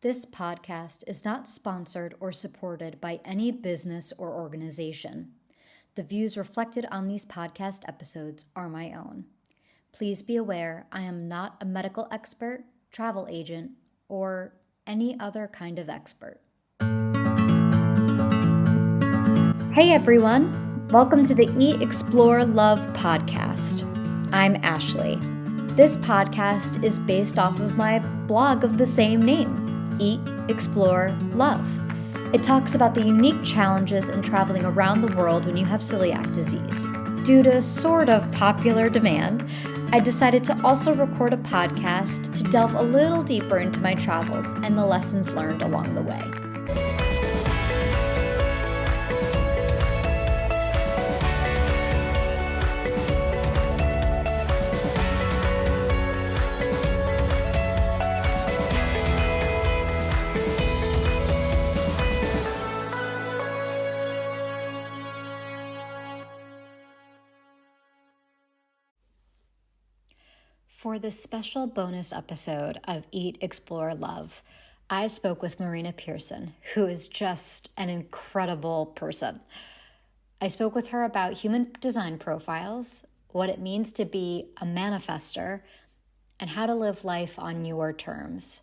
This podcast is not sponsored or supported by any business or organization. The views reflected on these podcast episodes are my own. Please be aware I am not a medical expert, travel agent, or any other kind of expert. Hey everyone, welcome to the Eat, Explore, Love podcast. I'm Ashley. This podcast is based off of my blog of the same name, Eat, Explore, Love. It talks about the unique challenges in traveling around the world when you have celiac disease. Due to sort of popular demand, I decided to also record a podcast to delve a little deeper into my travels and the lessons learned along the way. For this special bonus episode of Eat, Explore, Love, I spoke with Marina Pearson, who is just an incredible person. I spoke with her about human design profiles, what it means to be a manifestor, and how to live life on your terms.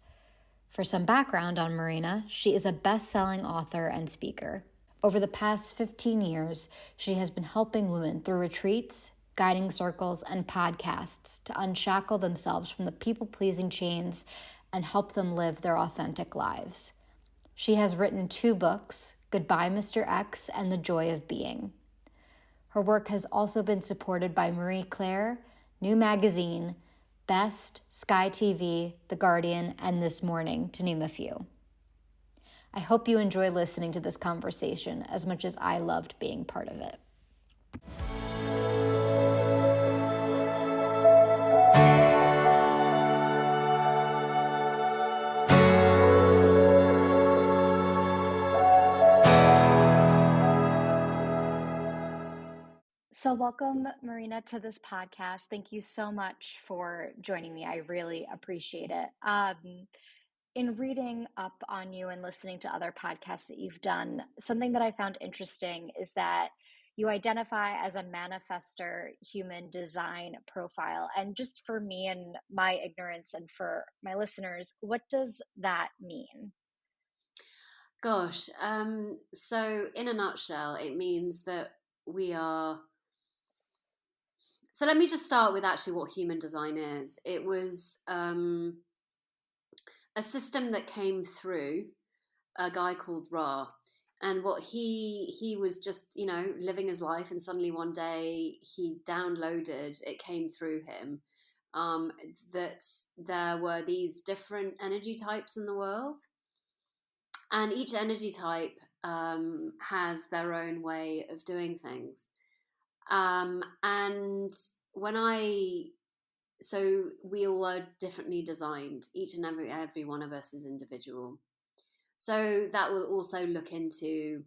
For some background on Marina, she is a best-selling author and speaker. Over the past 15 years, she has been helping women through retreats, guiding circles, and podcasts to unshackle themselves from the people-pleasing chains and help them live their authentic lives. She has written 2 books, Goodbye, Mr. X and The Joy of Being. Her work has also been supported by Marie Claire, New Magazine, Best, Sky TV, The Guardian, and This Morning, to name a few. I hope you enjoy listening to this conversation as much as I loved being part of it. So welcome, Marina, to this podcast. Thank you so much for joining me. I really appreciate it. In reading up on you and listening to other podcasts that you've done, something that I found interesting is that you identify as a manifestor human design profile. And just for me and my ignorance and for my listeners, what does that mean? Gosh, so in a nutshell, it means that we are. So let me just start with actually what human design is. It was a system that came through a guy called Ra, and what he was just living his life, and suddenly one day he downloaded. It came through him that there were these different energy types in the world. And each energy type has their own way of doing things. And so we all are differently designed. Each and every one of us is individual. So that will also look into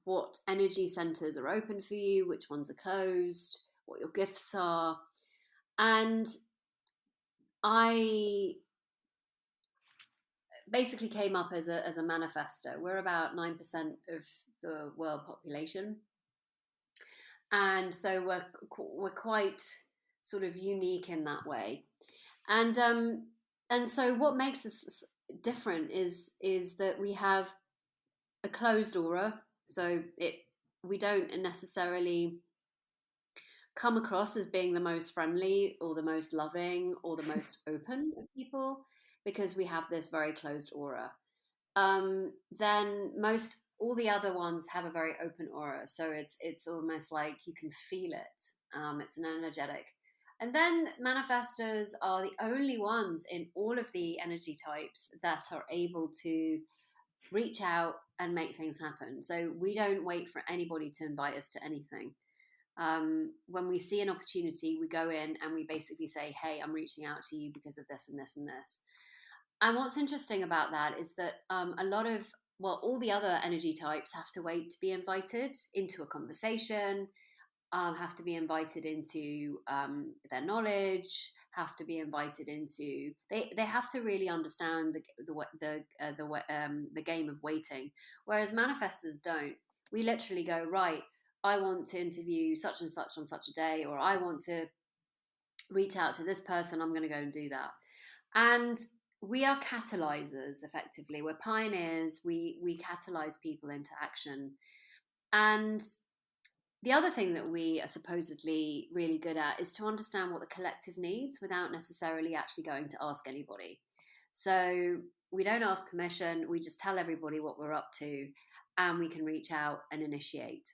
what energy centers are open for you, which ones are closed, what your gifts are. And I basically came up as a manifestor. We're about 9% of the world population, and so we're quite sort of unique in that way. And so what makes us different is that we have a closed aura, so we don't necessarily come across as being the most friendly or the most loving or the most open of people, because we have this very closed aura. Then all the other ones have a very open aura, so it's almost like you can feel it. It's an energetic. And then manifestors are the only ones in all of the energy types that are able to reach out and make things happen. So we don't wait for anybody to invite us to anything. When we see an opportunity, we go in and we basically say, hey, I'm reaching out to you because of this and this and this. And what's interesting about that is that all the other energy types have to wait to be invited into a conversation, have to be invited into their knowledge, have to be invited into. They have to really understand the game of waiting, whereas manifestors don't. We literally go, right, I want to interview such and such on such a day, or I want to reach out to this person. I'm going to go and do that, and we are catalyzers. Effectively, we're pioneers. We catalyze people into action, and the other thing that we are supposedly really good at is to understand what the collective needs without necessarily actually going to ask anybody. So we don't ask permission, we just tell everybody what we're up to, and we can reach out and initiate.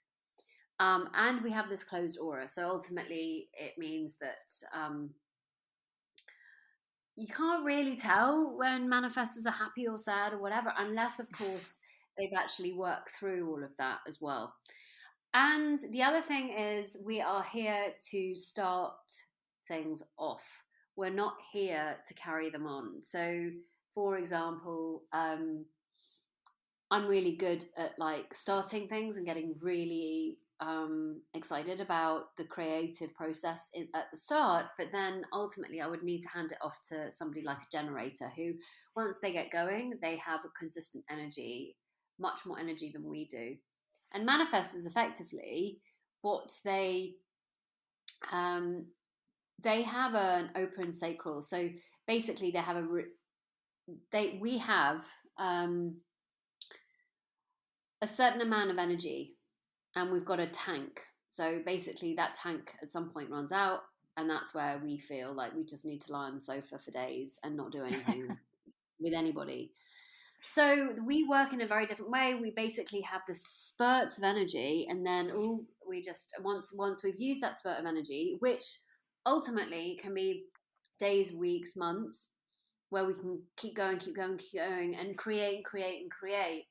And we have this closed aura. So ultimately, it means that you can't really tell when manifestors are happy or sad or whatever, unless, of course, they've actually worked through all of that as well. And the other thing is, we are here to start things off. We're not here to carry them on. So, for example, I'm really good at like starting things and getting really excited about the creative process at the start. But then ultimately, I would need to hand it off to somebody like a generator who, once they get going, they have a consistent energy, much more energy than we do. And manifestors effectively, what um, they have an open sacral. So basically, they have we have a certain amount of energy, and we've got a tank. So basically, that tank at some point runs out, and that's where we feel like we just need to lie on the sofa for days and not do anything with anybody. So we work in a very different way. We basically have the spurts of energy, and then we just once we've used that spurt of energy, which ultimately can be days, weeks, months, where we can keep going, keep going, keep going, and create, create, and create,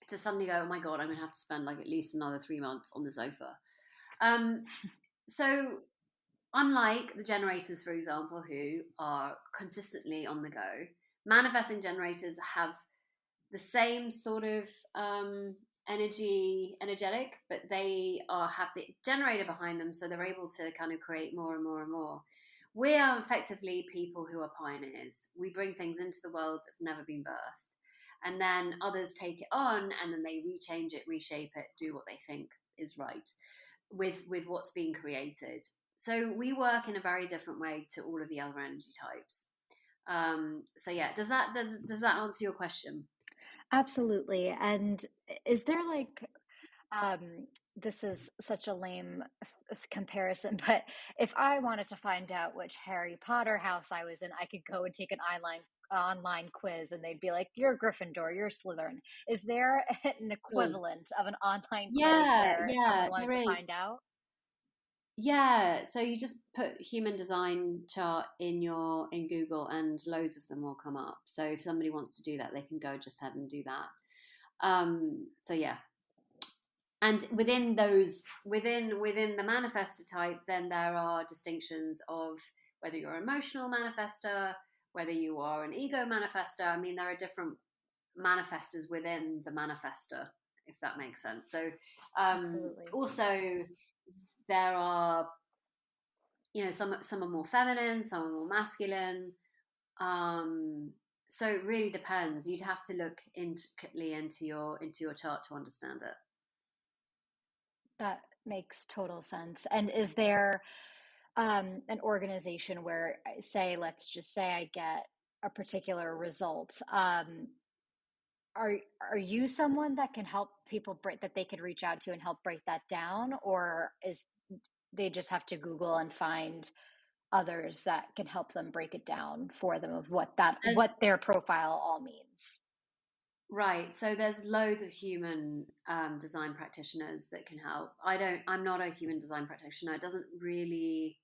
to suddenly go, oh my god, I'm going to have to spend like at least another 3 months on the sofa. Um, so unlike the generators, for example, who are consistently on the go, manifesting generators have the same sort of energetic, but they have the generator behind them, so they're able to kind of create more and more and more. We are effectively people who are pioneers. We bring things into the world that have never been birthed, and then others take it on, and then they rechange it, reshape it, do what they think is right with what's being created. So we work in a very different way to all of the other energy types. So yeah, does that answer your question? Absolutely. And is there like, this is such a lame comparison, but if I wanted to find out which Harry Potter house I was in, I could go and take an online quiz and they'd be like, you're Gryffindor, you're Slytherin. Is there an Cool. equivalent of an online quiz Yeah, where yeah, someone wanted there to find is. out? Yeah, so you just put human design chart in Google and loads of them will come up. So if somebody wants to do that, they can go just ahead and do that. So yeah. And within those within the manifestor type, then there are distinctions of whether you're an emotional manifestor, whether you are an ego manifestor. I mean, there are different manifestors within the manifestor, if that makes sense. So Absolutely. also there are, some are more feminine, some are more masculine. Um, so it really depends. You'd have to look intricately into your chart to understand it. That makes total sense. And is there an organization where, say, let's just say I get a particular result? Are are you someone that can help people break that they could reach out to and help break that down, or is they just have to Google and find others that can help them break it down for them of There's what their profile all means? Right. So there's loads of human design practitioners that can help. I'm not a human design practitioner. It doesn't really.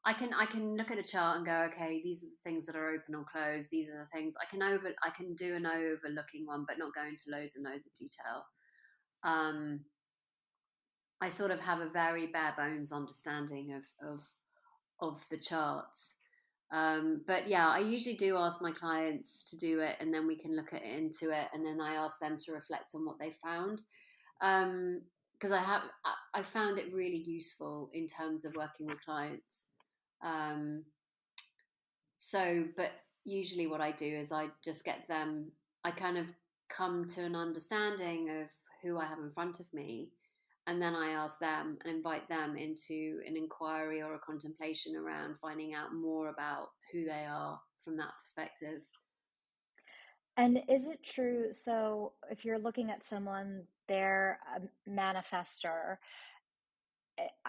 I can look at a chart and go, okay, these are the things that are open or closed. These are the things I can do an overlooking one, but not go into loads and loads of detail. Um, I sort of have a very bare bones understanding of the charts. But yeah, I usually do ask my clients to do it, and then we can look into it, and then I ask them to reflect on what they found. Um, because I found it really useful in terms of working with clients. Um, but usually what I do is I just get them, I kind of come to an understanding of who I have in front of me. And then I ask them and invite them into an inquiry or a contemplation around finding out more about who they are from that perspective. And is it true? So, if you're looking at someone, they're a manifester,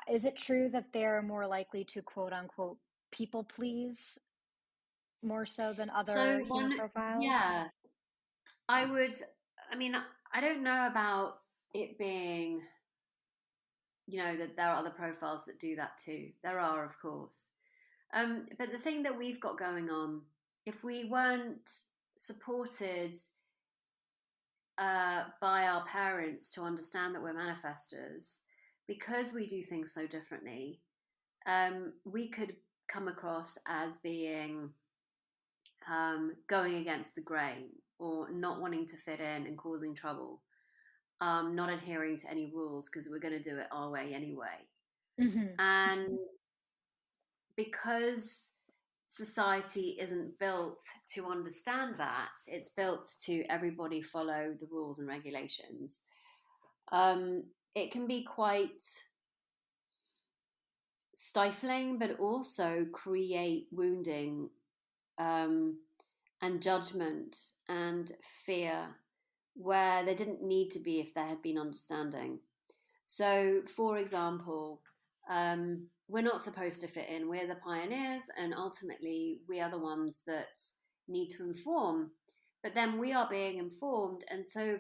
is it true that they're more likely to quote unquote people please more so than So, other human profiles? yeah, I would, I mean, I don't know about it being, that there are other profiles that do that too. There are, of course. But the thing that we've got going on, if we weren't supported by our parents to understand that we're manifestors, because we do things so differently, we could come across as being going against the grain or not wanting to fit in and causing trouble, not adhering to any rules because we're going to do it our way anyway. Hmm. And because society isn't built to understand that, it's built to everybody follow the rules and regulations. It can be quite stifling, but also create wounding, um, and judgment and fear where there didn't need to be if there had been understanding. So, for example, we're not supposed to fit in. We're the pioneers, and ultimately, we are the ones that need to inform. But then we are being informed. And so,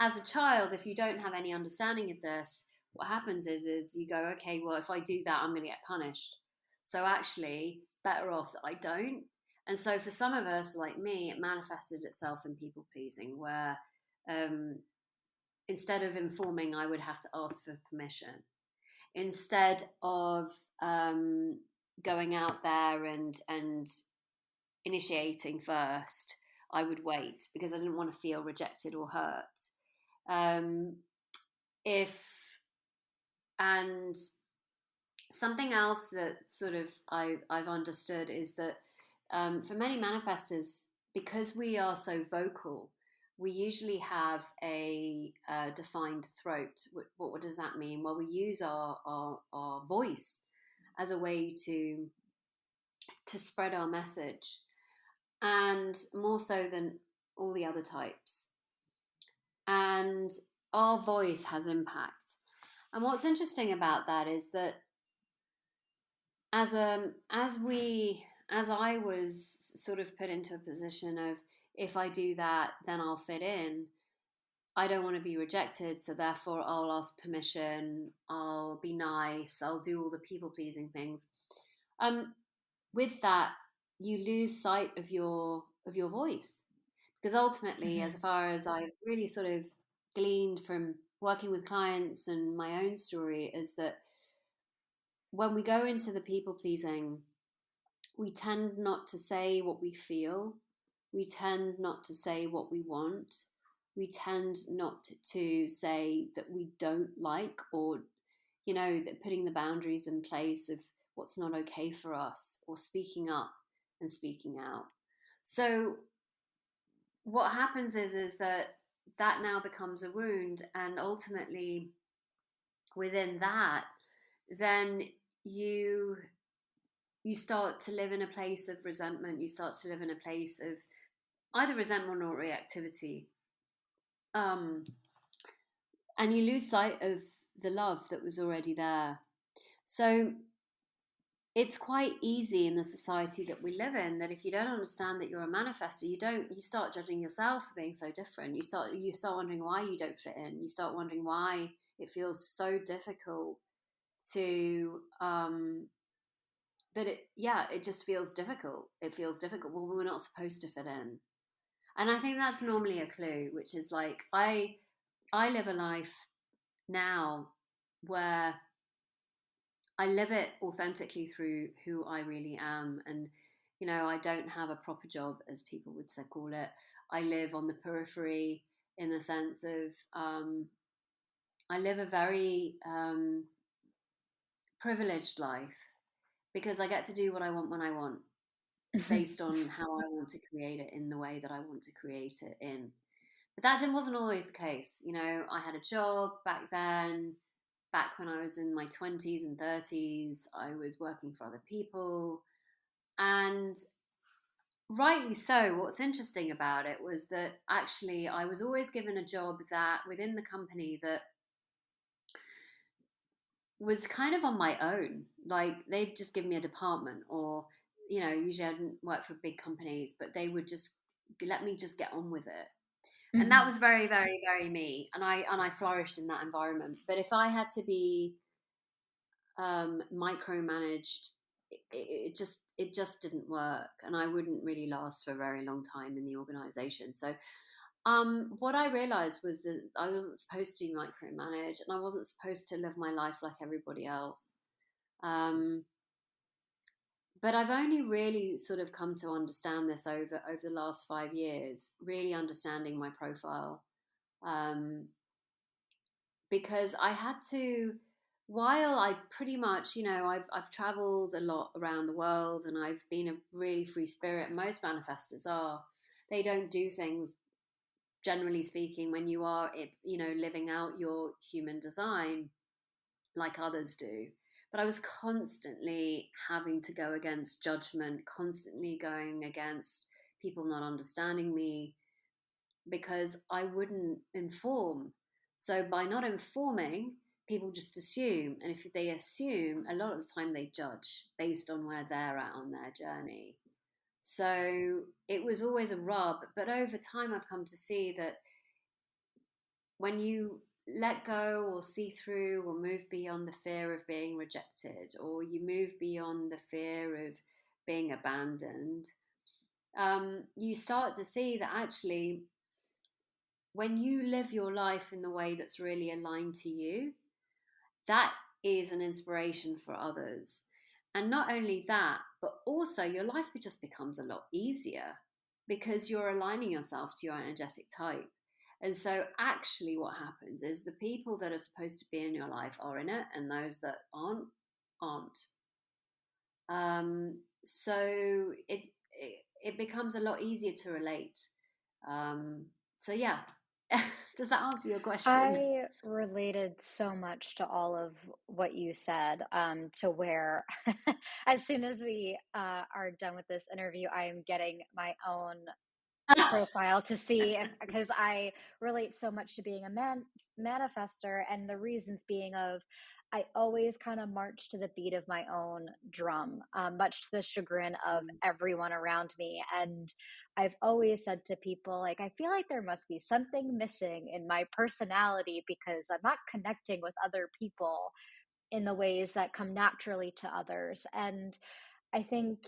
as a child, if you don't have any understanding of this, what happens is you go, okay, well, if I do that, I'm going to get punished. So, actually, better off that I don't. And so, for some of us, like me, it manifested itself in people pleasing, where um, instead of informing, I would have to ask for permission. Instead of going out there and initiating first, I would wait because I didn't want to feel rejected or hurt. Um, if and something else that sort of I've understood is that for many manifestors, because we are so vocal, we usually have a defined throat. What does that mean? Well, we use our voice as a way to spread our message, and more so than all the other types. And our voice has impact. And what's interesting about that is that as I was sort of put into a position of, if I do that, then I'll fit in. I don't want to be rejected, so therefore I'll ask permission. I'll be nice. I'll do all the people pleasing things. Um, with that, you lose sight of your voice, because ultimately, as Hmm. far as I've really sort of gleaned from working with clients and my own story, is that when we go into the people pleasing, we tend not to say what we feel. We tend not to say what we want. We tend not to say that we don't like, or, that putting the boundaries in place of what's not okay for us, or speaking up and speaking out. So what happens is that now becomes a wound, and ultimately within that, then you you start to live in a place of resentment. You start to live in a place of either resentment or reactivity. Um, and you lose sight of the love that was already there. So it's quite easy in the society that we live in that if you don't understand that you're a manifestor, you start judging yourself for being so different. You start wondering why you don't fit in. You start wondering why it feels so difficult to that it just feels difficult. It feels difficult. Well, we're not supposed to fit in. And I think that's normally a clue, which is like I live a life now where I live it authentically through who I really am. And I don't have a proper job, as people would say, call it. I live on the periphery, in the sense of I live a very privileged life because I get to do what I want when I want, based on how I want to create it in the way that I want to create it in. But that then wasn't always the case. You know, I had a job back then. Back when I was in my 20s and 30s, I was working for other people. And rightly so, what's interesting about it was that actually I was always given a job that within the company that was kind of on my own. Like they'd just give me a department, or, you know, usually I didn't work for big companies, but they would just let me just get on with it. And that Mhm. was very, very, very me. And I flourished in that environment. But if I had to be micromanaged, it just didn't work, and I wouldn't really last for a very long time in the organization. So what I realized was that I wasn't supposed to be micromanaged, and I wasn't supposed to live my life like everybody else. Um, but I've only really sort of come to understand this over the last 5 years, really understanding my profile. Um, because I had to, while I pretty much, you know, I've traveled a lot around the world, and I've been a really free spirit. Most manifestors are. They don't do things, generally speaking, when you are, you know, living out your human design like others do. But I was constantly having to go against judgment, constantly going against people not understanding me, because I wouldn't inform. So by not informing, people just assume. And if they assume, a lot of the time they judge based on where they're at on their journey. So it was always a rub. But over time, I've come to see that when you let go or see through or move beyond the fear of being rejected, or you move beyond the fear of being abandoned, you start to see that actually when you live your life in the way that's really aligned to you, that is an inspiration for others. And not only that, but also your life just becomes a lot easier because you're aligning yourself to your energetic type. And so, actually, what happens is the people that are supposed to be in your life are in it, and those that aren't, aren't. So it becomes a lot easier to relate. So yeah, does that answer your question? I related so much to all of what you said, to where as soon as we are done with this interview, I am getting my own profile to see if, because I relate so much to being a manifester, and the reasons being of I always kind of march to the beat of my own drum, much to the chagrin of everyone around me. And I've always said to people, like, I feel like there must be something missing in my personality because I'm not connecting with other people in the ways that come naturally to others. And I think,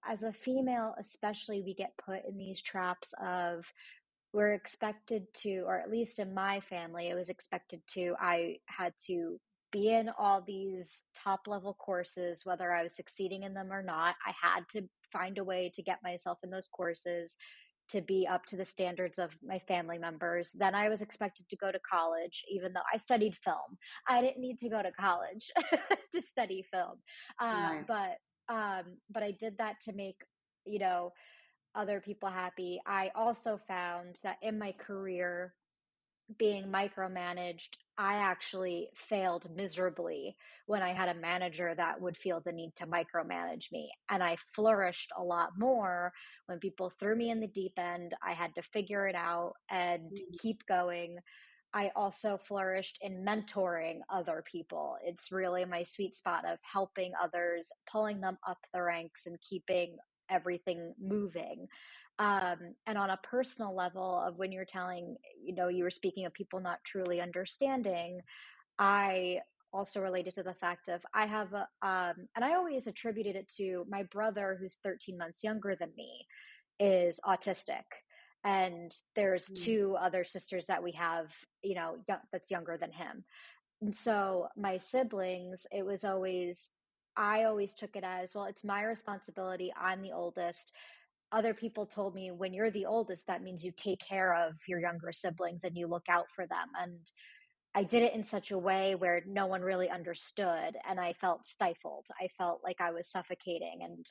as a female, especially, we get put in these traps of we're expected to, or at least in my family, it was expected to, I had to be in all these top level courses, whether I was succeeding in them or not. I had to find a way to get myself in those courses to be up to the standards of my family members. Then I was expected to go to college, even though I studied film. I didn't need to go to college to study film. Uh, Right. but but I did that to make, you know, other people happy. I also found that in my career, being micromanaged, I actually failed miserably when I had a manager that would feel the need to micromanage me. And I flourished a lot more when people threw me in the deep end. I had to figure it out and keep going. I also flourished in mentoring other people. It's really my sweet spot of helping others, pulling them up the ranks, and keeping everything moving. And on a personal level, of when you're telling, you were speaking of people not truly understanding, I also related to the fact of I have and I always attributed it to my brother, who's 13 months younger than me, is autistic. And there's Mm. two other sisters that we have, that's younger than him. And so my siblings, it was always, I always took it as, well, it's my responsibility. I'm the oldest. Other people told me, when you're the oldest, that means you take care of your younger siblings and you look out for them. And I did it in such a way where no one really understood, and I felt stifled. I felt like I was suffocating. And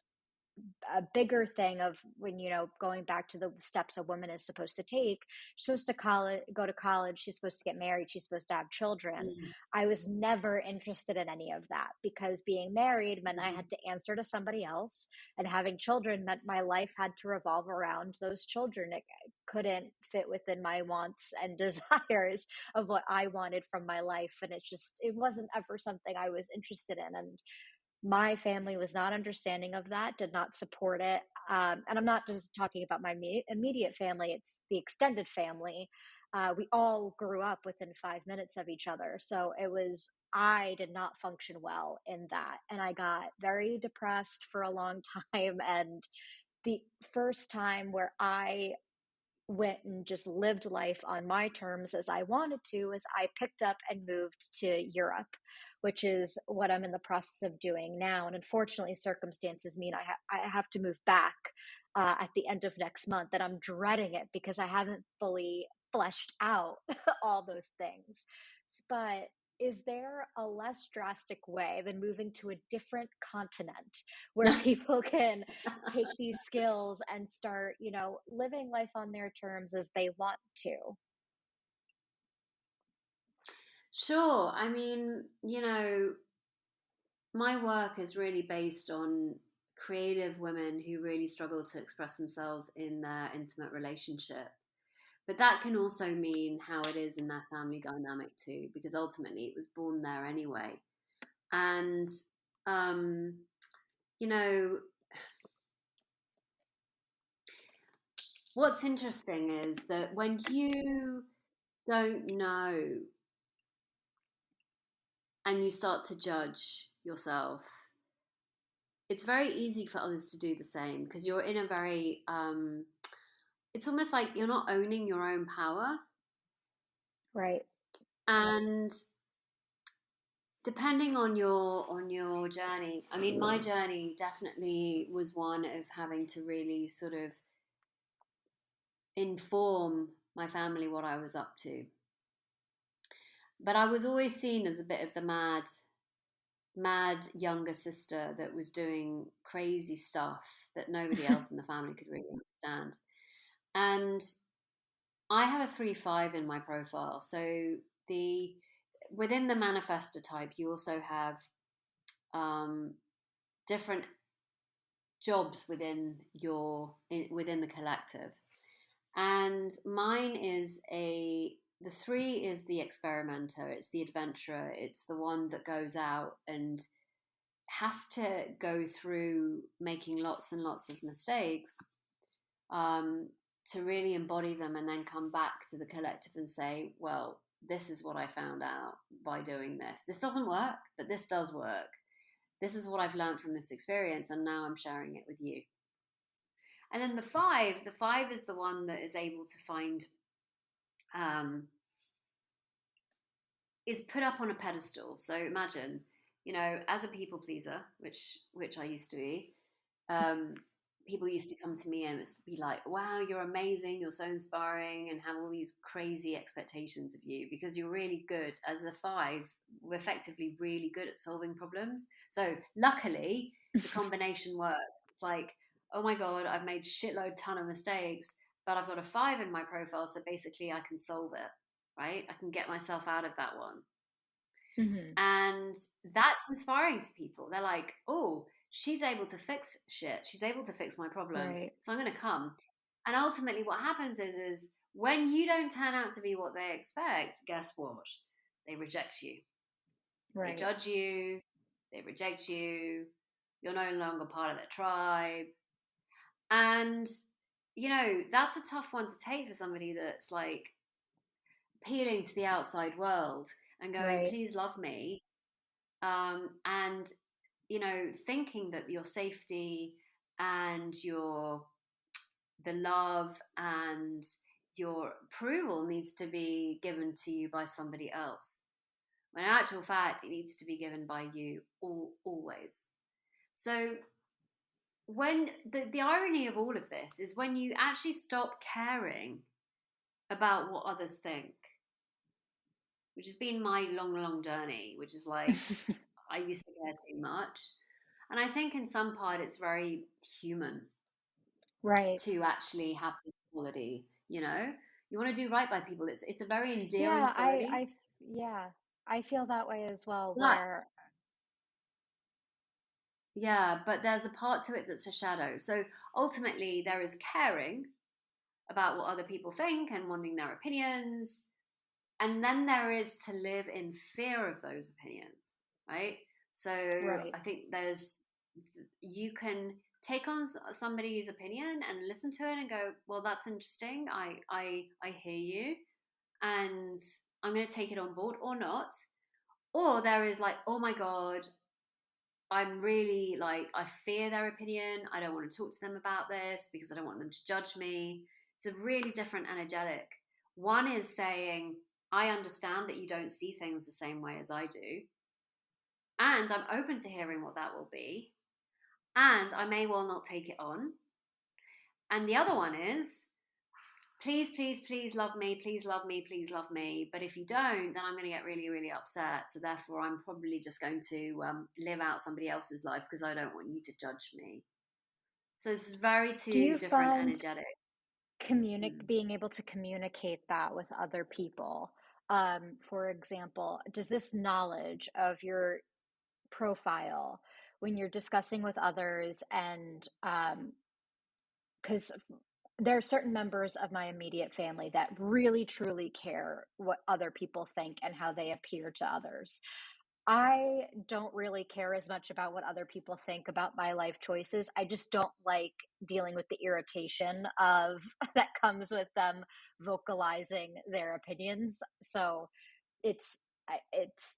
a bigger thing of when, going back to the steps a woman is supposed to take, she's supposed to go to college, she's supposed to get married, she's supposed to have children. Mm, I was never interested in any of that, because being married meant I mm, had to answer to somebody else, and having children meant my life had to revolve around those children. It couldn't fit within my wants and desires of what I wanted from my life, and it wasn't ever something I was interested in. And my family was not understanding of that, did not support it. And I'm not just talking about my immediate family, it's the extended family. We all grew up within 5 minutes of each other. So I did not function well in that. And I got very depressed for a long time. And the first time where I went and just lived life on my terms as I wanted to is I picked up and moved to Europe, which is what I'm in the process of doing now. And unfortunately, circumstances mean I have to move back at the end of next month. And I'm dreading it because I haven't fully fleshed out all those things. But is there a less drastic way than moving to a different continent where mm. people can take these skills and start, living life on their terms as they want to? Sure. I mean, my work is really based on creative women who really struggle to express themselves in their intimate relationship. But that can also mean how it is in their family dynamic too, because ultimately it was born there anyway. And, um, you know, what's interesting is that when you don't know and you start to judge yourself, it's very easy for others to do the same because you're in a very, it's almost like you're not owning your own power. Right, And depending on your journey, I mean, my journey definitely was one of having to really sort of inform my family what I was up to. But I was always seen as a bit of the mad younger sister that was doing crazy stuff that nobody else in the family could really understand. And I have a 3-5 in my profile. So the within the manifestor type, you also have um, different jobs within the collective. And mine is the 3 is the experimenter, it's the adventurer, it's the one that goes out and has to go through making lots and lots of mistakes, um, to really embody them and then come back to the collective and say, well, this is what I found out by doing this. This doesn't work, but this does work. This is what I've learned from this experience, and now I'm sharing it with you. And then the five is the one that is able to find, um, is put up on a pedestal. So imagine, as a people pleaser, which I used to be, um, people used to come to me and be like, "Wow, you're amazing! You're so inspiring," and have all these crazy expectations of you because you're really good. As a 5, we're effectively really good at solving problems. So luckily, the combination works. It's like, oh my god, I've made ton of mistakes, but I've got a 5 in my profile, so basically I can solve it. Right? I can get myself out of that one. hmm And that's inspiring to people. They're like, oh, she's able to fix shit. She's able to fix my problem. right, So I'm going to come. And ultimately, what happens is when you don't turn out to be what they expect, guess what? They reject you. They right, judge you. They reject you. You're no longer part of their tribe. And, that's a tough one to take for somebody that's like appealing to the outside world and going, right, please love me. And thinking that your safety and the love and your approval needs to be given to you by somebody else, when in actual fact it needs to be given by you always. So when the irony of all of this is when you actually stop caring about what others think, which has been my long journey, which is like I used to care too much. And I think in some part it's very human Right. to actually have this quality, you know? You want to do right by people. It's a very endearing Yeah, quality. yeah, I feel that way as well, But where, yeah, but there's a part to it that's a shadow. So ultimately there is caring about what other people think and wanting their opinions. And then there is to live in fear of those opinions, right? So right. I think you can take on somebody's opinion and listen to it and go, well, that's interesting. I hear you, and I'm going to take it on board or not. Or there is like, oh my God, I'm really like, I fear their opinion. I don't want to talk to them about this because I don't want them to judge me. It's a really different energetic. One is saying, I understand that you don't see things the same way as I do. And I'm open to hearing what that will be. And I may well not take it on. And the other one is, please love me, please love me, please love me. But if you don't, then I'm going to get really upset. So therefore, I'm probably just going to live out somebody else's life because I don't want you to judge me. So it's very Do two you different find energetic. Mm. being able to communicate that with other people? For example, does this knowledge of your profile, when you're discussing with others, and because there are certain members of my immediate family that really truly care what other people think and how they appear to others. I don't really care as much about what other people think about my life choices. I just don't like dealing with the irritation of that comes with them vocalizing their opinions. So it's it's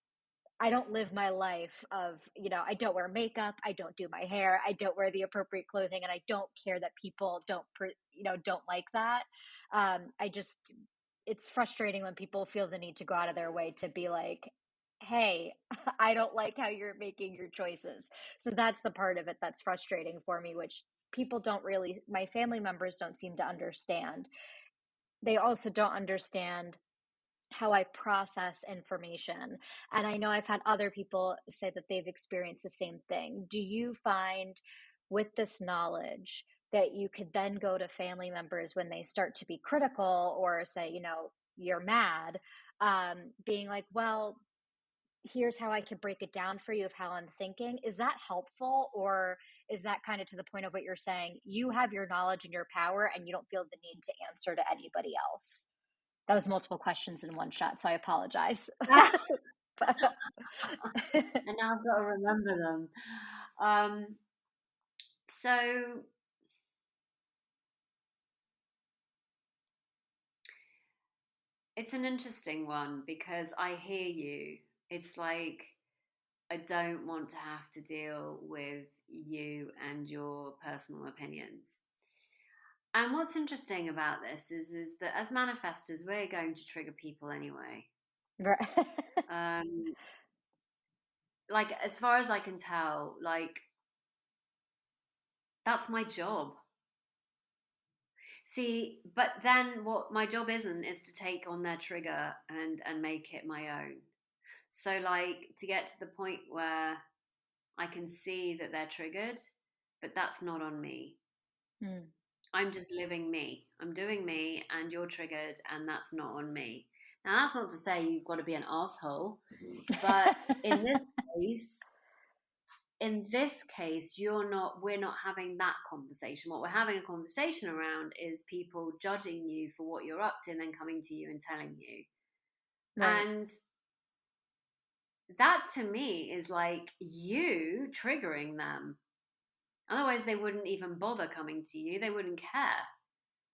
I don't live my life of, I don't wear makeup, I don't do my hair, I don't wear the appropriate clothing, and I don't care that people don't like that. I just, it's frustrating when people feel the need to go out of their way to be like, hey, I don't like how you're making your choices. So that's the part of it that's frustrating for me, which my family members don't seem to understand. They also don't understand how I process information. And I know I've had other people say that they've experienced the same thing. Do you find with this knowledge that you could then go to family members when they start to be critical or say, you're mad, being like, well, here's how I could break it down for you of how I'm thinking? Is that helpful? Or is that kind of to the point of what you're saying? You have your knowledge and your power, and you don't feel the need to answer to anybody else? That was multiple questions in one shot, so I apologize. But And now I've got to remember them. Um, so it's an interesting one because I hear you. It's like I don't want to have to deal with you and your personal opinions. And what's interesting about this is that as manifestors, we're going to trigger people anyway. right. Um, like as far as I can tell, like that's my job. See, but then what my job isn't is to take on their trigger and make it my own. So like to get to the point where I can see that they're triggered, but that's not on me. Mm. I'm just living me. I'm doing me and you're triggered and that's not on me. Now that's not to say you've got to be an asshole, but in this case, we're not having that conversation. What we're having a conversation around is people judging you for what you're up to and then coming to you and telling you. Right. And that to me is like you triggering them. Otherwise, they wouldn't even bother coming to you. They wouldn't care.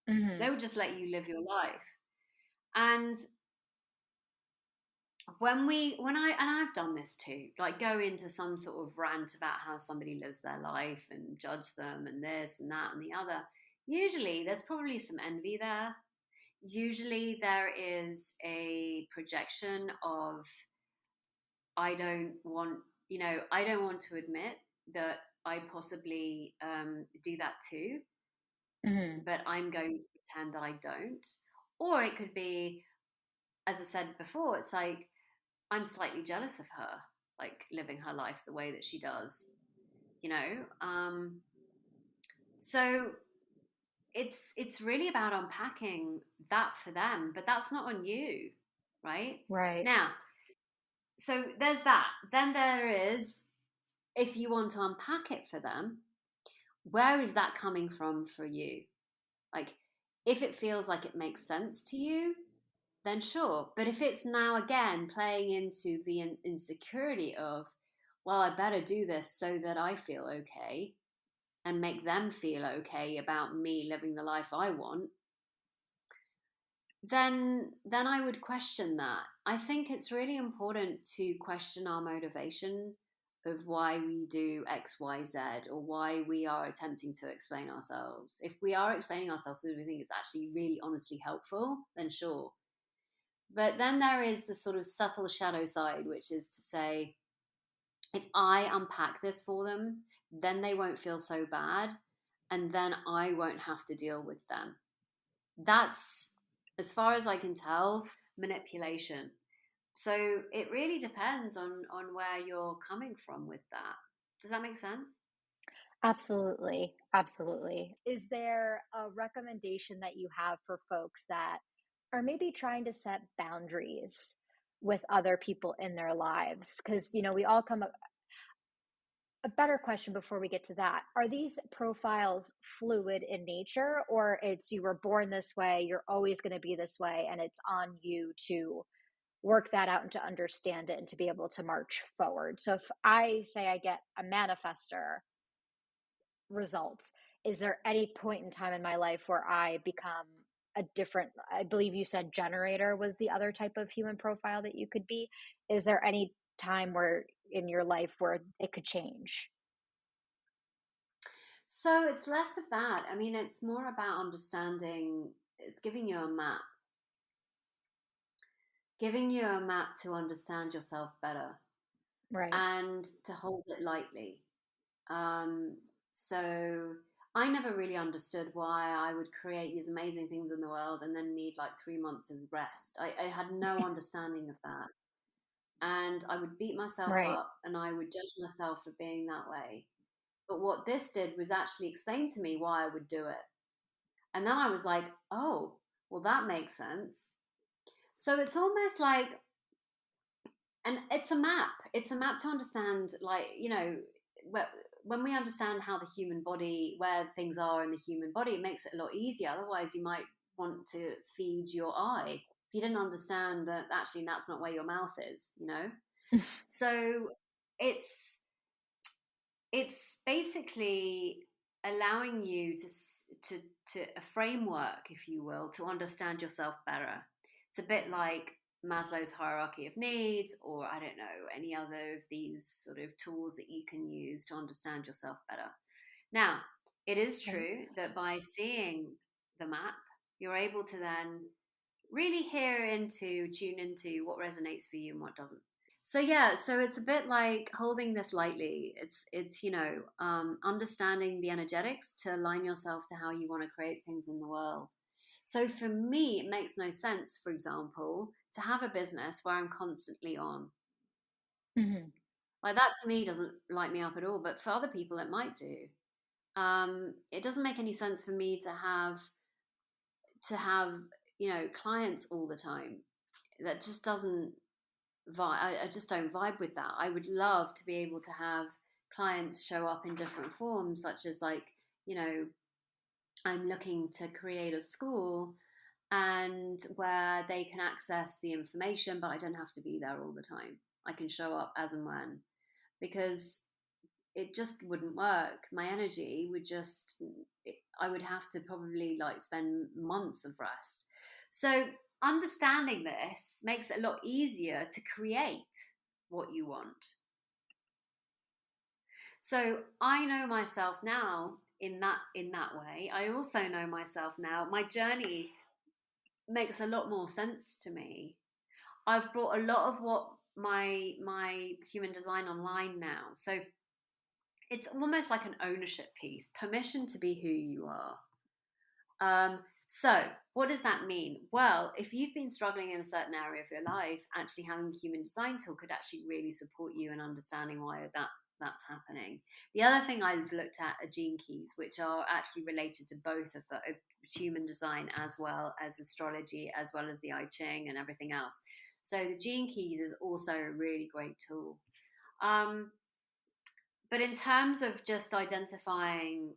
They Mhm. would just let you live your life. And I've done this too, like go into some sort of rant about how somebody lives their life and judge them and this and that and the other. Usually, there's probably some envy there. Usually, there is a projection of I don't want, I don't want to admit that I possibly do that too, Mhm. but I'm going to pretend that I don't. Or it could be, as I said before, it's like I'm slightly jealous of her, like living her life the way that she does, you know. So it's really about unpacking that for them, but that's not on you, right? Right. Now, so there's that. Then there is, if you want to unpack it for them, where is that coming from for you? Like, if it feels like it makes sense to you, then sure. But if it's now again playing into the insecurity of, well, I better do this so that I feel okay and make them feel okay about me living the life I want, then I would question that. I think it's really important to question our motivation of why we do X, Y, Z, or why we are attempting to explain ourselves. If we are explaining ourselves because we think it's actually really honestly helpful, then sure. But then there is the sort of subtle shadow side, which is to say, if I unpack this for them, then they won't feel so bad, and then I won't have to deal with them. That's, as far as I can tell, manipulation. So it really depends on where you're coming from with that. Does that make sense? Absolutely. Absolutely. Is there a recommendation that you have for folks that are maybe trying to set boundaries with other people in their lives? Because, we all come a better question before we get to that. Are these profiles fluid in nature, or it's you were born this way, you're always going to be this way, and it's on you to work that out and to understand it and to be able to march forward? So if I say I get a manifestor result, is there any point in time in my life where I become a different, I believe you said generator was the other type of human profile that you could be? Is there any time where in your life where it could change? So it's less of that. I mean, it's more about understanding, it's giving you a map to understand yourself better Right. and to hold it lightly. Um, so I never really understood why I would create these amazing things in the world and then need like 3 months of rest. I had no understanding of that. And I would beat myself Right. up and I would judge myself for being that way. But what this did was actually explain to me why I would do it. And then I was like, oh, well, that makes sense. So it's almost like, and it's a map. It's a map to understand, like, when we understand how the human body, where things are in the human body, it makes it a lot easier. Otherwise, you might want to feed your eye if you didn't understand that actually that's not where your mouth is. So it's it's basically allowing you to a framework, if you will, to understand yourself better. It's a bit like Maslow's hierarchy of needs, or I don't know, any other of these sort of tools that you can use to understand yourself better. Now, it is Right. true that by seeing the map, you're able to then really tune into what resonates for you and what doesn't. So yeah, so it's a bit like holding this lightly. It's understanding the energetics to align yourself to how you want to create things in the world. So for me, it makes no sense, for example, to have a business where I'm constantly on. Hmm. Like that to me doesn't light me up at all, but for other people it might do. It doesn't make any sense for me to have clients all the time. That just doesn't vibe. I just don't vibe with that. I would love to be able to have clients show up in different forms, such as like, you know, I'm looking to create a school and where they can access the information, but I don't have to be there all the time. I can show up as and when, because it just wouldn't work. My energy would just, I would have to probably like spend months of rest. So understanding this makes it a lot easier to create what you want. So I know myself now in that way. I also know myself now. My journey makes a lot more sense to me. I've brought a lot of what my human design online now. So it's almost like an ownership piece, permission to be who you are. So, what does that mean? Well, if you've been struggling in a certain area of your life, actually having the human design tool could actually really support you in understanding why that's happening. The other thing I've looked at are gene keys, which are actually related to both of the human design as well as astrology, as well as the I Ching and everything else. So the gene keys is also a really great tool. Um, but in terms of just identifying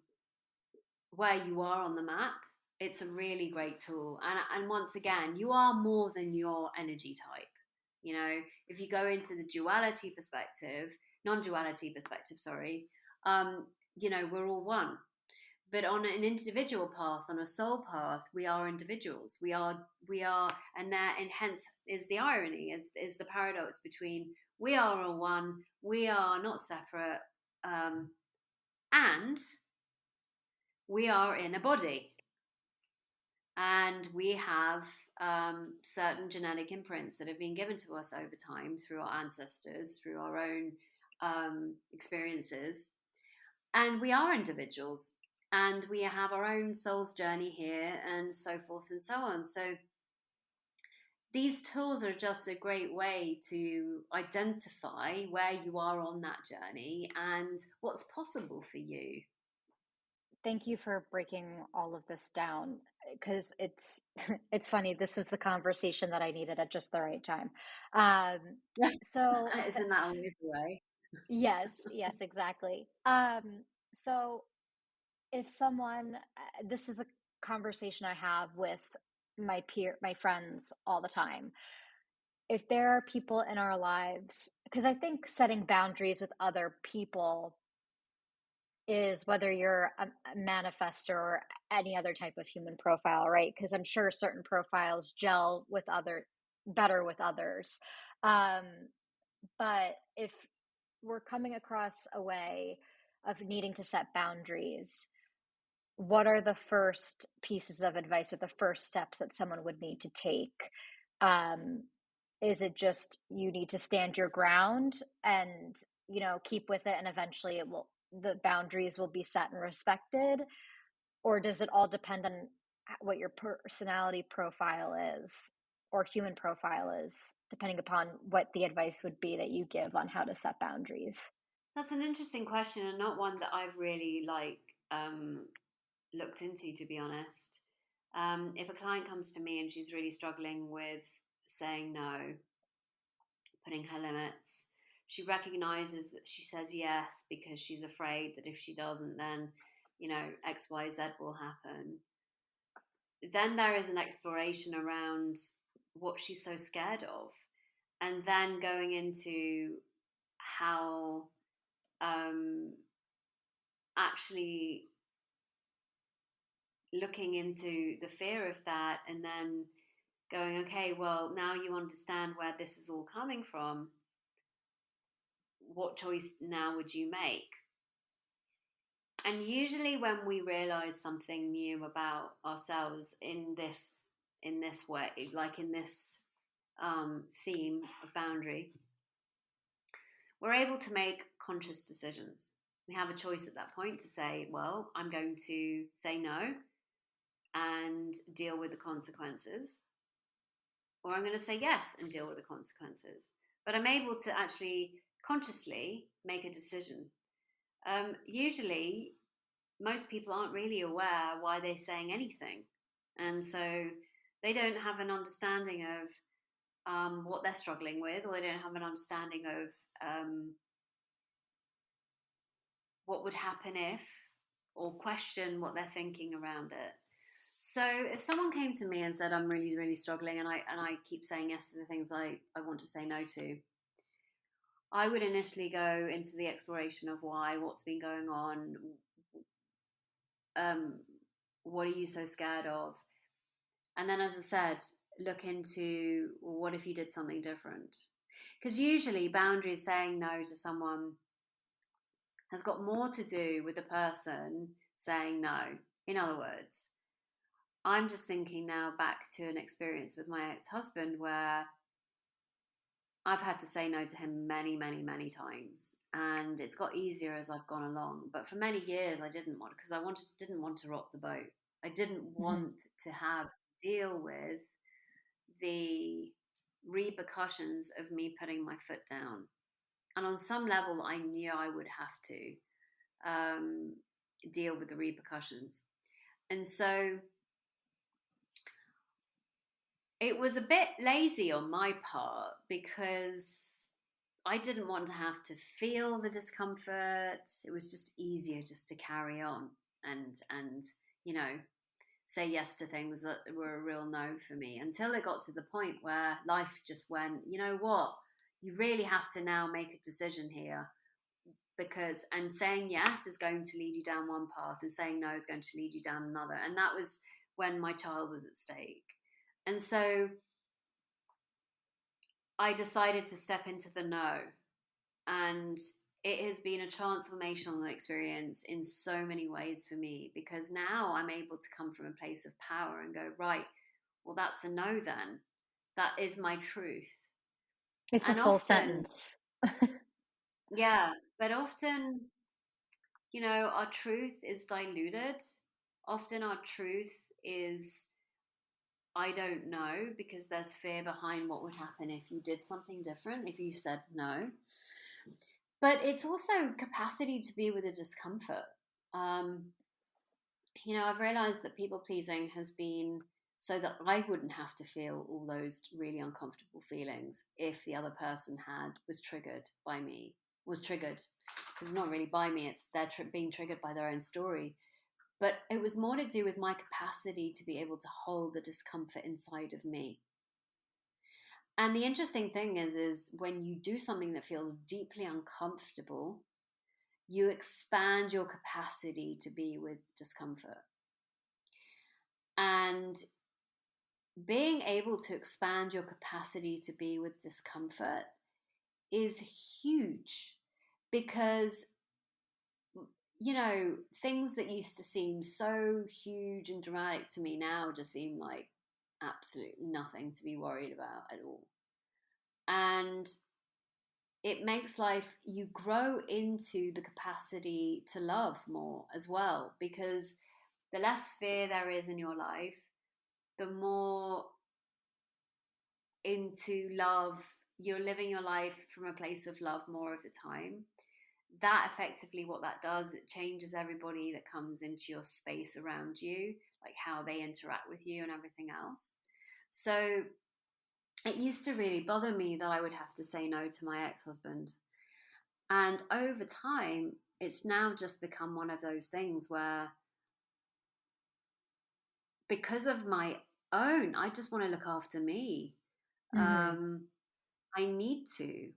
where you are on the map, it's a really great tool. And once again, you are more than your energy type. You know, if you go into the duality perspective, non-duality perspective, sorry, um, we're all one. But on an individual path, on a soul path, we are individuals. We are, and hence is the irony, is the paradox between we are all one, we are not separate, and we are in a body, and we have certain genetic imprints that have been given to us over time through our ancestors, through our own experiences, and we are individuals, and we have our own soul's journey here, and so forth and so on. So these tools are just a great way to identify where you are on that journey and what's possible for you. Thank you for breaking all of this down because it's it's funny. This was the conversation that I needed at just the right time. Um, so Isn't that always the way? yes, yes, exactly. So if someone, this is a conversation I have with my friends all the time. If there are people in our lives, because I think setting boundaries with other people is whether you're a manifestor or any other type of human profile, right? Because I'm sure certain profiles gel with other better with others. Um, but if we're coming across a way of needing to set boundaries, what are the first pieces of advice or the first steps that someone would need to take? Um, is it just you need to stand your ground and keep with it, and eventually the boundaries will be set and respected? Or does it all depend on what your personality profile is or human profile is, depending upon what the advice would be that you give on how to set boundaries? That's an interesting question, and not one that I've really um, looked into, to be honest. If a client comes to me and she's really struggling with saying no, putting her limits, she recognizes that she says yes because she's afraid that if she doesn't, then X, Y, Z will happen. Then there is an exploration around what she's so scared of, and then going into how actually looking into the fear of that, and then going, okay, well, now you understand where this is all coming from. What choice now would you make? And usually when we realize something new about ourselves in this way, like in this theme of boundary, we're able to make conscious decisions. We have a choice at that point to say, well, I'm going to say no and deal with the consequences, or I'm going to say yes and deal with the consequences. But I'm able to actually consciously make a decision. Usually, most people aren't really aware why they're saying anything. And so they don't have an understanding of what they're struggling with, or they don't have an understanding of what would happen if, or question what they're thinking around it. So if someone came to me and said, I'm really, really struggling, and I keep saying yes to the things I want to say no to, I would initially go into the exploration of why, what's been going on, um, what are you so scared of? And then, as I said, look into, well, what if you did something different? Because usually boundaries, saying no to someone, has got more to do with the person saying no. In other words, I'm just thinking now back to an experience with my ex-husband where I've had to say no to him many, many, many times, and it's got easier as I've gone along. But for many years, I didn't want, because didn't want to rock the boat. I didn't Hmm. want to have to deal with the repercussions of me putting my foot down. And on some level, I knew I would have to um, deal with the repercussions. And so it was a bit lazy on my part because I didn't want to have to feel the discomfort. It was just easier just to carry on and you know say yes to things that were a real no for me, until it got to the point where life just went, you know what, you really have to now make a decision here, because and saying yes is going to lead you down one path and saying no is going to lead you down another. And that was when my child was at stake. And so I decided to step into the no. And it has been a transformational experience in so many ways for me, because now I'm able to come from a place of power and go, right, well, that's a no then. That is my truth. It's a And full often, sentence. yeah, but often, our truth is diluted. Often our truth is, I don't know, because there's fear behind what would happen if you did something different, if you said no. But it's also capacity to be with the discomfort. Um, I've realized that people pleasing has been so that I wouldn't have to feel all those really uncomfortable feelings if the other person was triggered. Because it's not really by me, it's being triggered by their own story. But it was more to do with my capacity to be able to hold the discomfort inside of me. And the interesting thing is when you do something that feels deeply uncomfortable, you expand your capacity to be with discomfort. And being able to expand your capacity to be with discomfort is huge, because things that used to seem so huge and dramatic to me now just seem like absolutely nothing to be worried about at all. And it makes life, you grow into the capacity to love more as well, because the less fear there is in your life, the more into love you're living your life from a place of love more of the time. That effectively, what that does, it changes everybody that comes into your space around you, like how they interact with you and everything else. So it used to really bother me that I would have to say no to my ex-husband. And over time, it's now just become one of those things where, because of my own, I just want to look after me. Hmm. Um, I need to,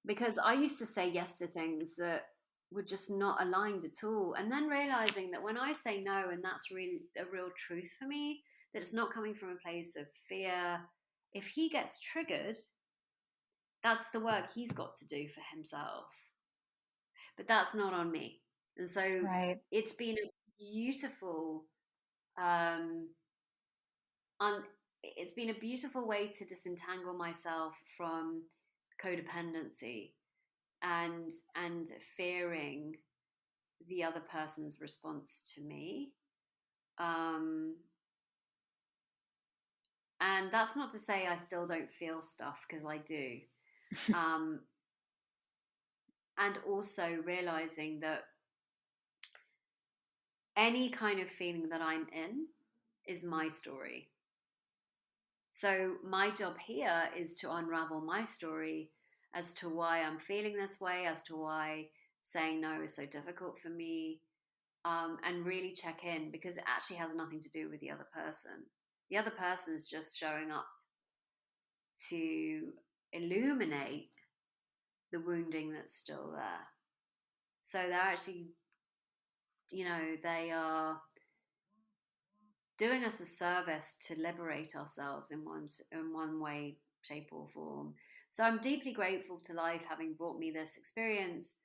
because I used to say yes to things that were just not aligned at all. And then realizing that when I say no, and that's really a real truth for me, that it's not coming from a place of fear. If he gets triggered, that's the work he's got to do for himself. But that's not on me. And so Right. it's been a beautiful, um, un- it's been a beautiful way to disentangle myself from codependency and fearing the other person's response to me. Um, and that's not to say I still don't feel stuff, because I do. Um, and also realizing that any kind of feeling that I'm in is my story. So my job here is to unravel my story as to why I'm feeling this way, as to why saying no is so difficult for me, and really check in, because it actually has nothing to do with the other person. The other person is just showing up to illuminate the wounding that's still there. So they're actually, they are doing us a service to liberate ourselves in one way, shape, or form. So I'm deeply grateful to life having brought me this experience,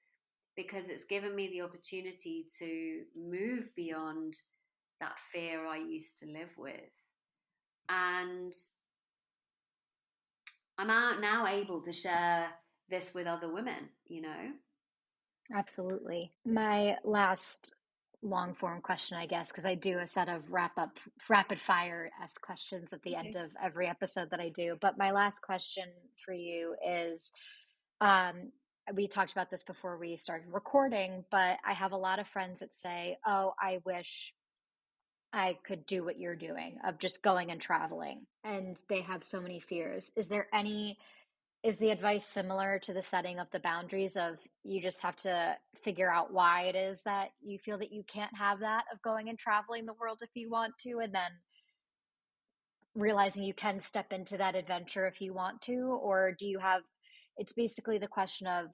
because it's given me the opportunity to move beyond that fear I used to live with. And I'm out now able to share this with other women. Absolutely. My last long form question, I guess, because I do a set of rapid fire esque questions at the end Okay. of every episode that I do. But my last question for you is, um, we talked about this before we started recording, but I have a lot of friends that say, "Oh, I wish I could do what you're doing of just going and traveling." And they have so many fears. Is the advice similar to the setting of the boundaries of you just have to figure out why it is that you feel that you can't have that of going and traveling the world if you want to, and then realizing you can step into that adventure if you want to? Or do you have, it's basically the question of,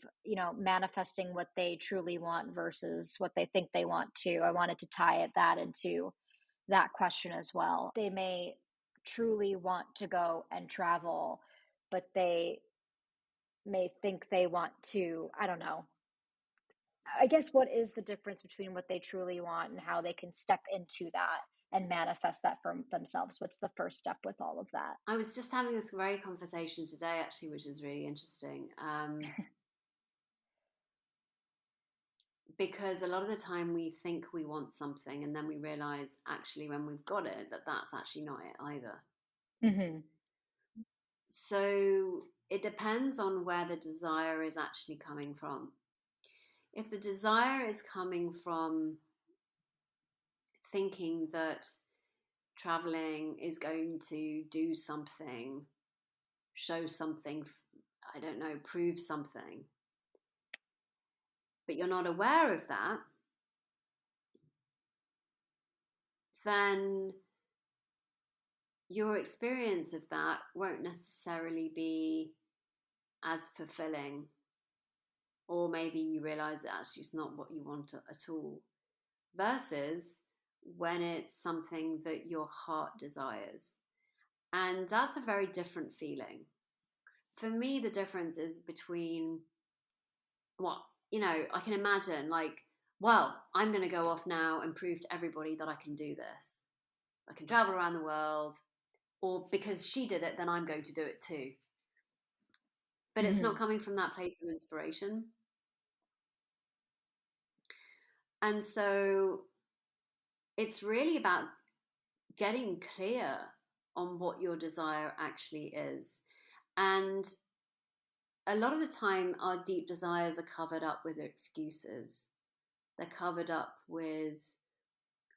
manifesting what they truly want versus what they think they want to. I wanted to tie that into that question as well. They may truly want to go and travel, but they may think they want to, I don't know. I guess what is the difference between what they truly want and how they can step into that and manifest that for themselves? What's the first step with all of that? I was just having this very conversation today, actually, which is really interesting. Because a lot of the time we think we want something and then we realize actually when we've got it that that's actually not it either. Hmm. So it depends on where the desire is actually coming from. If the desire is coming from thinking that traveling is going to do something, show something, I don't know, prove something, but you're not aware of that, then your experience of that won't necessarily be as fulfilling. Or maybe you realize that actually it's not what you want at all. Versus when it's something that your heart desires. And that's a very different feeling. For me, the difference is between what, I can imagine like, well, I'm going to go off now and prove to everybody that I can do this. I can travel around the world, or because she did it, then I'm going to do it too. But it's not Hmm. coming from that place of inspiration. And so it's really about getting clear on what your desire actually is. And a lot of the time, our deep desires are covered up with excuses. They're covered up with,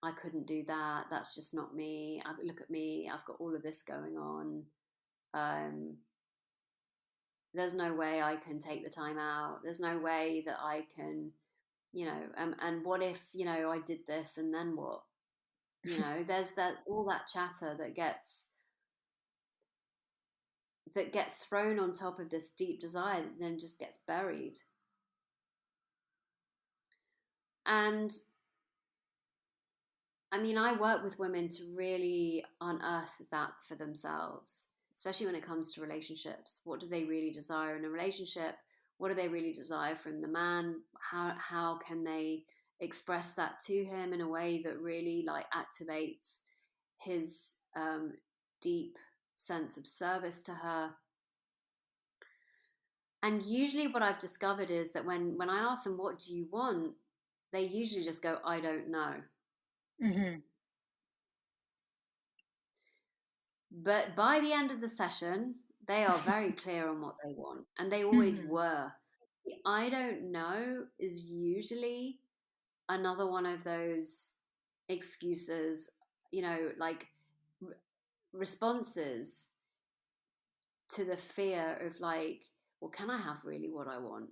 I couldn't do that. That's just not me. Look at me. I've got all of this going on. Um, there's no way I can take the time out. There's no way that I can, and what if, I did this and then what? There's that all that chatter that gets thrown on top of this deep desire that then just gets buried. And I mean, I work with women to really unearth that for themselves, especially when it comes to relationships. What do they really desire in a relationship? What do they really desire from the man? How can they express that to him in a way that really like activates his deep sense of service to her? And usually what I've discovered is that when I ask them, what do you want? They usually just go, I don't know. Hmm. But by the end of the session, they are very clear on what they want. And they always Hmm. were. The I don't know is usually another one of those excuses, like r- responses to the fear of like, well, can I have really what I want?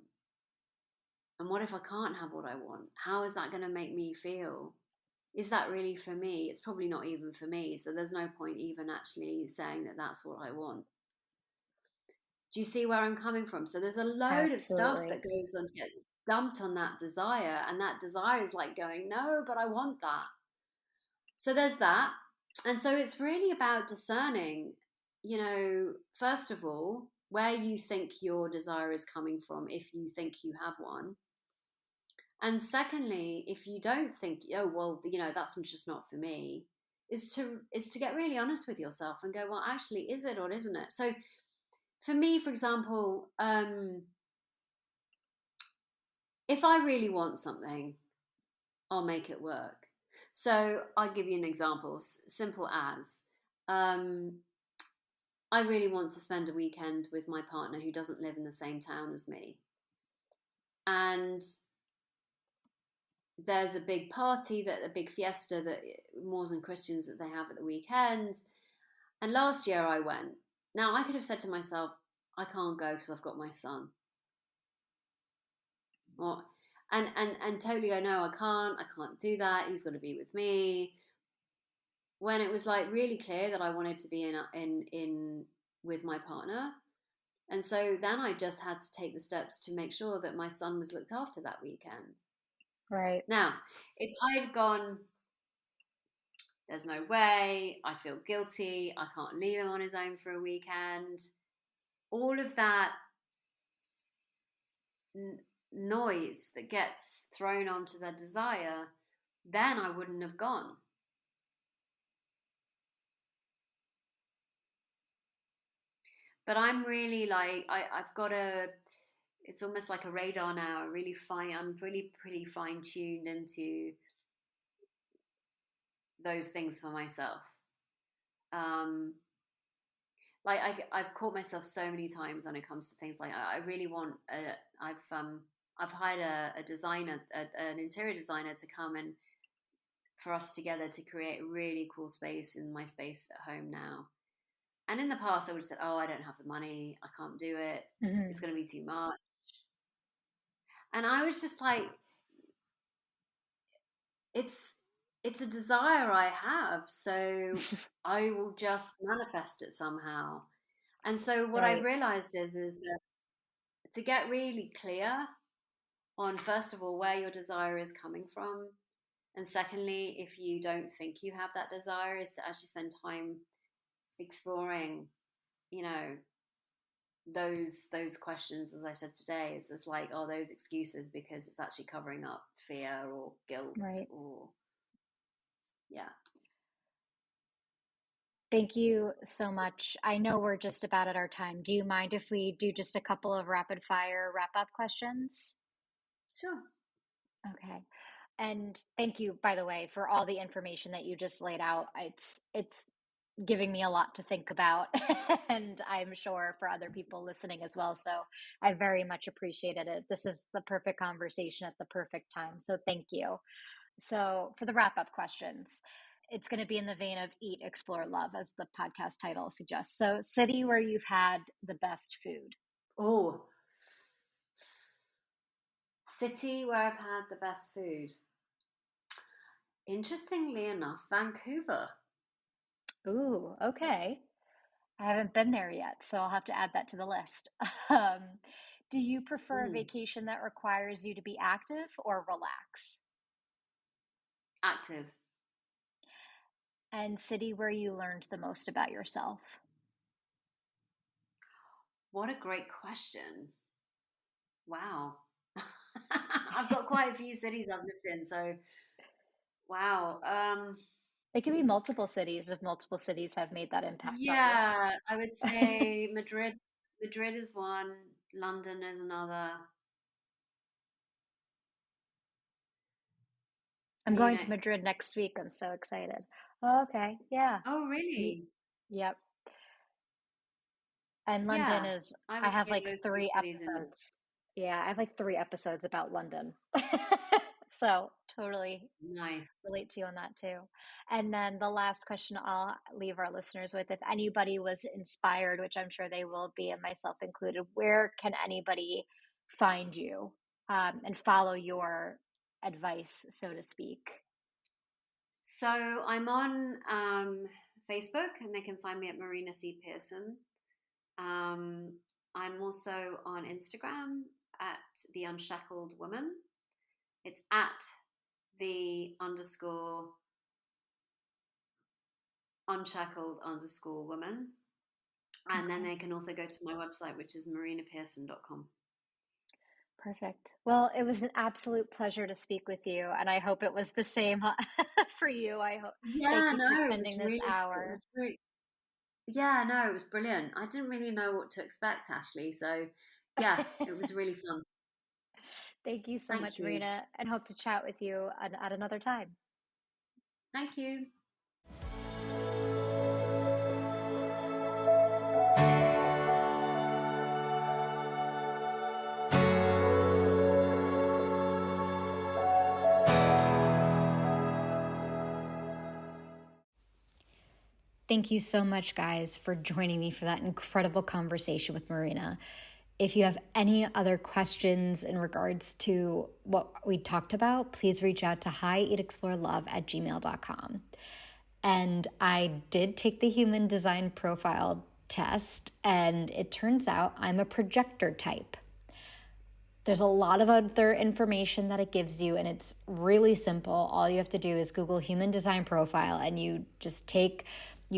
And what if I can't have what I want? How is that going to make me feel? Is that really for me? It's probably not even for me. So there's no point even actually saying that that's what I want. Do you see where I'm coming from? So there's a load of stuff Absolutely. that goes on, gets dumped on that desire. And that desire is like going, no, but I want that. So there's that. And so it's really about discerning, first of all, where you think your desire is coming from, if you think you have one. And secondly, if you don't think, oh well, that's just not for me, is to get really honest with yourself and go, well, actually, is it or isn't it? So for me, for example, if I really want something, I'll make it work. So I'll give you an example, simple as um, I really want to spend a weekend with my partner who doesn't live in the same town as me. And there's a big party, that a big fiesta that Moors and Christians that they have at the weekend. And last year I went. Now I could have said to myself, I can't go because I've got my son. Or and totally I know I can't do that. He's got to be with me. When it was like really clear that I wanted to be in with my partner. And so then I just had to take the steps to make sure that my son was looked after that weekend. Right. Now, if I'd gone, there's no way, I feel guilty, I can't leave him on his own for a weekend, all of that noise that gets thrown onto the desire, then I wouldn't have gone. But I'm really like, I've got a, it's almost like a radar now. I'm really pretty fine tuned into those things for myself. Um, I've caught myself so many times when it comes to things like I really want I've hired a designer, an interior designer to come and for us together to create a really cool space in my space at home now. And in the past, I would have said, "Oh, I don't have the money. I can't do it. It's Hmm. going to be too much." And I was just like, "It's it's a desire I have, so I will just manifest it somehow." And so what I've Right. realized is that to get really clear on, first of all, where your desire is coming from, and secondly, if you don't think you have that desire, is to actually spend time exploring, you know, those questions. As I said today, is just like, oh, those excuses because it's actually covering up fear or guilt Right. or yeah. Thank you so much. I know we're just about at our time. Do you mind if we do just a couple of rapid fire wrap up questions? Sure. Okay. And thank you, by the way, for all the information that you just laid out. It's giving me a lot to think about, and I'm sure for other people listening as well. So I very much appreciated it. This is the perfect conversation at the perfect time. So thank you. So for the wrap up questions, it's going to be in the vein of eat, explore, love, as the podcast title suggests. So, city where you've had the best food. Oh, city where I've had the best food. Interestingly enough, Vancouver. Ooh, okay. I haven't been there yet, so I'll have to add that to the list. Um, do you prefer a Mm, vacation that requires you to be active or relax? active. And city where you learned the most about yourself? What a great question. Wow. I've got quite a few cities I've lived in, so wow. It could be multiple cities if multiple cities have made that impact on you. Yeah, I would say Madrid. Madrid is one, London is another, I'm going to Munich. Madrid next week. I'm so excited. Oh, okay. Yeah. Oh, Me, really? yep. And London Yeah, is, I I would have say like those three three cities in. episodes. Yeah, I have like three episodes about London. So totally Nice. relate to you on that too. And then the last question I'll leave our listeners with, if anybody was inspired, which I'm sure they will be, and myself included, where can anybody find you and follow your advice, so to speak? So I'm on Facebook, and they can find me at Marina C. Pearson. Um, I'm also on Instagram at the Unshackled Woman. It's at the underscore unshackled underscore woman. And then Okay, they can also go to my website, which is marinapearson.com. perfect. Well, it was an absolute pleasure to speak with you, and I hope it was the same for you. I hope. Thank Yeah, you for no, spending this it hour. was really, yeah, no, it was brilliant. I didn't really know what to expect, Ashley. So, yeah, it was really fun. Thank you so Thank much, you. Marina, and hope to chat with you at another time. Thank you. Thank you so much, guys, for joining me for that incredible conversation with Marina. If you have any other questions in regards to what we talked about, please reach out to hieatexplorelove@gmail.com. And I did take the human design profile test, and it turns out I'm a projector type. There's a lot of other information that it gives you, and it's really simple. All you have to do is Google human design profile, and you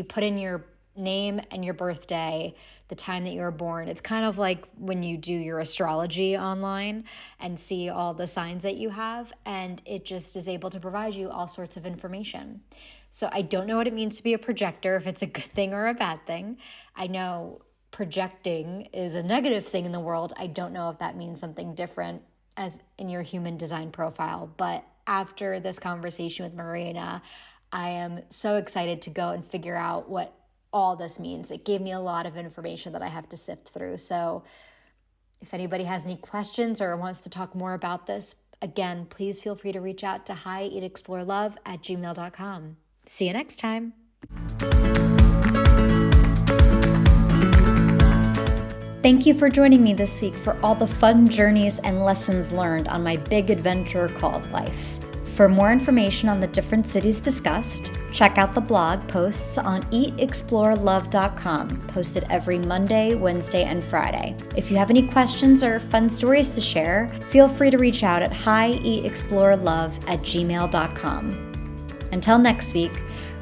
put in your name and your birthday, the time that you were born. It's kind of like when you do your astrology online and see all the signs that you have, and it just is able to provide you all sorts of information. So I don't know what it means to be a projector, if it's a good thing or a bad thing. I know projecting is a negative thing in the world. I don't know if that means something different as in your human design profile. But after this conversation with Marina, I am so excited to go and figure out what all this means. It gave me a lot of information that I have to sift through. So if anybody has any questions or wants to talk more about this, again, please feel free to reach out to hieatexplorelove@gmail.com. See you next time. Thank you for joining me this week for all the fun journeys and lessons learned on my big adventure called life. For more information on the different cities discussed, check out the blog posts on eatexplorelove.com, posted every Monday, Wednesday, and Friday. If you have any questions or fun stories to share, feel free to reach out at hieatexplorelove@gmail.com. Until next week,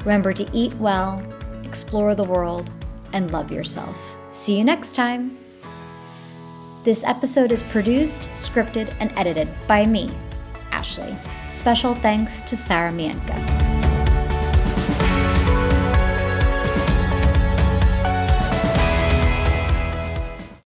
remember to eat well, explore the world, and love yourself. See you next time. This episode is produced, scripted, and edited by me, Ashley. Special thanks to Sarah Mienka.